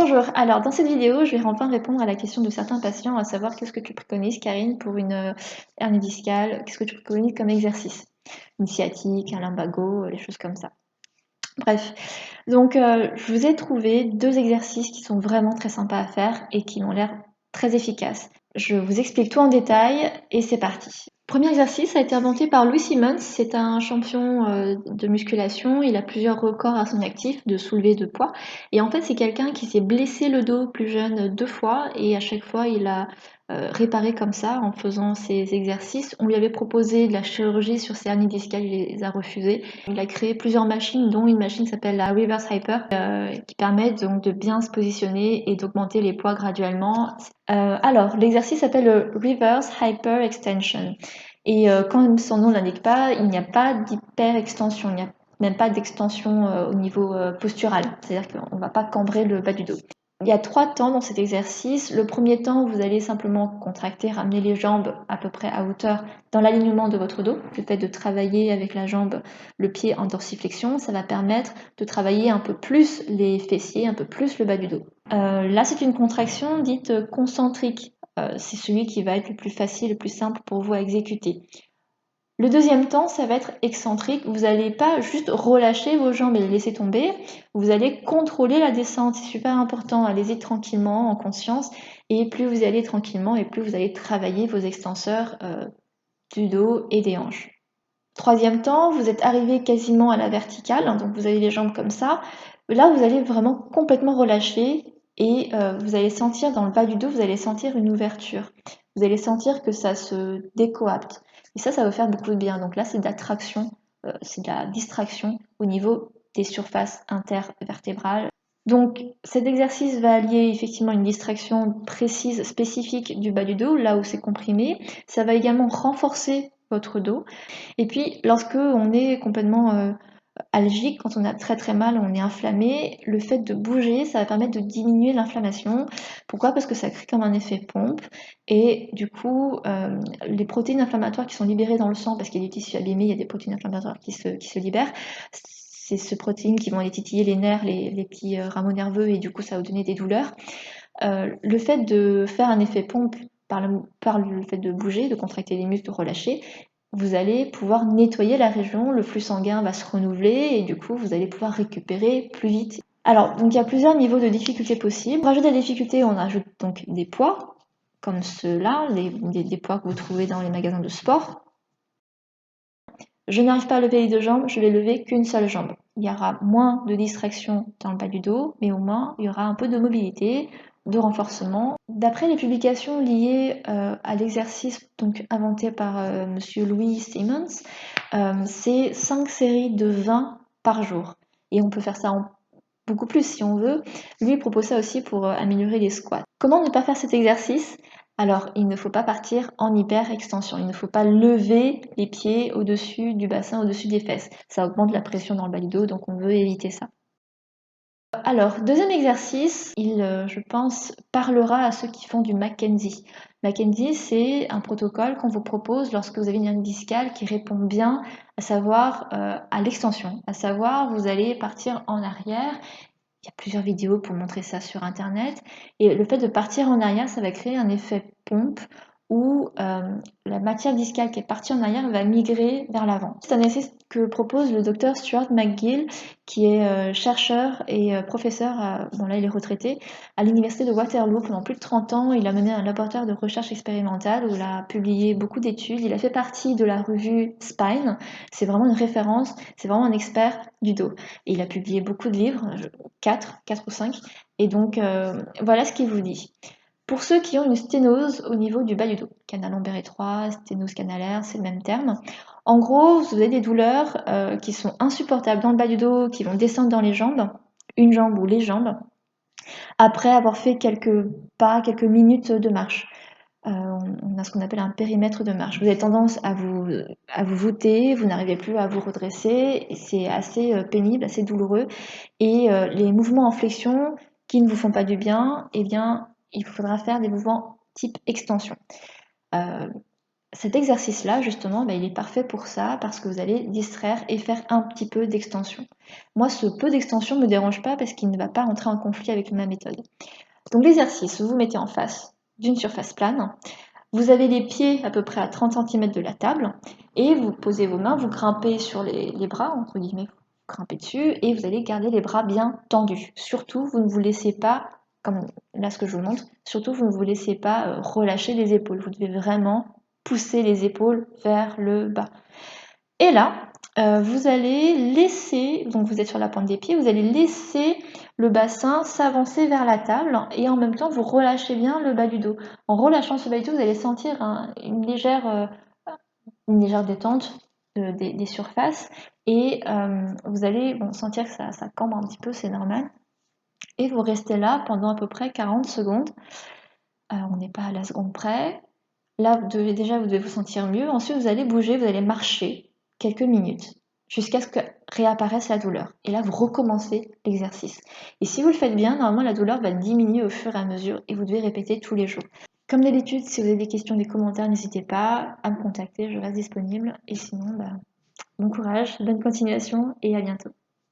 Bonjour, alors dans cette vidéo, je vais enfin répondre à la question de certains patients, à savoir qu'est-ce que tu préconises, Karine, pour une hernie discale, qu'est-ce que tu préconises comme exercice? Une sciatique, un lumbago, les choses comme ça. Bref, donc je vous ai trouvé 2 exercices qui sont vraiment très sympas à faire et qui ont l'air très efficaces. Je vous explique tout en détail et c'est parti. Premier exercice a été inventé par Louis Simmons, c'est un champion de musculation, il a plusieurs records à son actif de soulever de poids et en fait c'est quelqu'un qui s'est blessé le dos plus jeune 2 fois et à chaque fois il a réparé comme ça en faisant ces exercices. On lui avait proposé de la chirurgie sur ses hernies discales, il les a refusées. Il a créé plusieurs machines dont une machine qui s'appelle la Reverse Hyper qui permet donc de bien se positionner et d'augmenter les poids graduellement. Alors l'exercice s'appelle le Reverse Hyper Extension. Et comme son nom l'indique pas, il n'y a pas d'hyper-extension, il n'y a même pas d'extension au niveau postural, c'est-à-dire qu'on ne va pas cambrer le bas du dos. Il y a 3 temps dans cet exercice. Le premier temps, vous allez simplement contracter, ramener les jambes à peu près à hauteur dans l'alignement de votre dos. Le fait de travailler avec la jambe, le pied en dorsiflexion, ça va permettre de travailler un peu plus les fessiers, un peu plus le bas du dos. Là, c'est une contraction dite concentrique. C'est celui qui va être le plus facile, le plus simple pour vous à exécuter. Le deuxième temps, ça va être excentrique. Vous n'allez pas juste relâcher vos jambes et les laisser tomber. Vous allez contrôler la descente. C'est super important. Allez-y tranquillement, en conscience. Et plus vous allez tranquillement, et plus vous allez travailler vos extenseurs du dos et des hanches. Troisième temps, vous êtes arrivé quasiment à la verticale. Donc vous avez les jambes comme ça. Là, vous allez vraiment complètement relâcher. Et vous allez sentir dans le bas du dos, vous allez sentir une ouverture. Vous allez sentir que ça se décoapte. Et ça va faire beaucoup de bien. Donc là, c'est de la traction, c'est de la distraction au niveau des surfaces intervertébrales. Donc cet exercice va allier effectivement une distraction précise, spécifique du bas du dos, là où c'est comprimé. Ça va également renforcer votre dos. Et puis lorsque on est complètement algique, quand on a très très mal, on est inflammé, le fait de bouger, ça va permettre de diminuer l'inflammation. Pourquoi? Parce que ça crée comme un effet pompe et du coup, les protéines inflammatoires qui sont libérées dans le sang, parce qu'il y a des tissus abîmés, il y a des protéines inflammatoires qui se libèrent. C'est ces protéines qui vont aller titiller les nerfs, les petits rameaux nerveux et du coup ça va vous donner des douleurs. Le fait de faire un effet pompe par le fait de bouger, de contracter les muscles, de relâcher, vous allez pouvoir nettoyer la région, le flux sanguin va se renouveler et du coup vous allez pouvoir récupérer plus vite. Alors, donc il y a plusieurs niveaux de difficulté possibles. Pour rajouter des difficultés, on ajoute donc des poids, comme ceux-là, des poids que vous trouvez dans les magasins de sport. Je n'arrive pas à lever les 2 jambes, je vais lever qu'une seule jambe. Il y aura moins de distraction dans le bas du dos, mais au moins il y aura un peu de mobilité, de renforcement. D'après les publications liées à l'exercice donc inventé par Monsieur Louis Simmons, c'est 5 séries de 20 par jour. Et on peut faire ça en beaucoup plus si on veut. Lui il propose ça aussi pour améliorer les squats. Comment ne pas faire cet exercice? Alors, il ne faut pas partir en hyper-extension. Il ne faut pas lever les pieds au-dessus du bassin, au-dessus des fesses. Ça augmente la pression dans le bas du dos, donc on veut éviter ça. Alors, deuxième exercice, je pense, parlera à ceux qui font du Mackenzie. Mackenzie, c'est un protocole qu'on vous propose lorsque vous avez une hernie discale qui répond bien, à savoir à l'extension. À savoir, vous allez partir en arrière. Il y a plusieurs vidéos pour montrer ça sur internet. Et le fait de partir en arrière, ça va créer un effet pompe où la matière discale qui est partie en arrière va migrer vers l'avant. C'est un essai que propose le docteur Stuart McGill, qui est chercheur et professeur, bon là il est retraité, à l'université de Waterloo pendant plus de 30 ans. Il a mené un laboratoire de recherche expérimentale où il a publié beaucoup d'études. Il a fait partie de la revue Spine. C'est vraiment une référence, c'est vraiment un expert du dos. Et il a publié beaucoup de livres, 4 ou 5. Et donc voilà ce qu'il vous dit. Pour ceux qui ont une sténose au niveau du bas du dos, canal lombaire étroit, sténose canalaire, c'est le même terme. En gros, vous avez des douleurs qui sont insupportables dans le bas du dos, qui vont descendre dans les jambes, une jambe ou les jambes, après avoir fait quelques pas, quelques minutes de marche. On a ce qu'on appelle un périmètre de marche. Vous avez tendance à vous voûter, vous n'arrivez plus à vous redresser, et c'est assez pénible, assez douloureux. Et les mouvements en flexion qui ne vous font pas du bien, eh bien, il faudra faire des mouvements type extension. cet exercice-là, justement, il est parfait pour ça parce que vous allez distraire et faire un petit peu d'extension. Moi, ce peu d'extension ne me dérange pas parce qu'il ne va pas rentrer en conflit avec ma méthode. Donc l'exercice, vous vous mettez en face d'une surface plane, vous avez les pieds à peu près à 30 cm de la table et vous posez vos mains, vous grimpez sur les bras, entre guillemets, vous grimpez dessus et vous allez garder les bras bien tendus. Surtout, vous ne vous laissez pas, comme là ce que je vous montre, surtout vous ne vous laissez pas relâcher les épaules. Vous devez vraiment pousser les épaules vers le bas. Et là, vous allez laisser, donc vous êtes sur la pointe des pieds, vous allez laisser le bassin s'avancer vers la table et en même temps vous relâchez bien le bas du dos. En relâchant ce bas du dos, vous allez sentir une légère détente des surfaces et vous allez sentir que ça cambre un petit peu, c'est normal. Et vous restez là pendant à peu près 40 secondes. On n'est pas à la seconde près. Là, vous devez vous sentir mieux. Ensuite, vous allez bouger, vous allez marcher quelques minutes jusqu'à ce que réapparaisse la douleur. Et là, vous recommencez l'exercice. Et si vous le faites bien, normalement, la douleur va diminuer au fur et à mesure et vous devez répéter tous les jours. Comme d'habitude, si vous avez des questions, des commentaires, n'hésitez pas à me contacter, je reste disponible. Et sinon, bon courage, bonne continuation et à bientôt.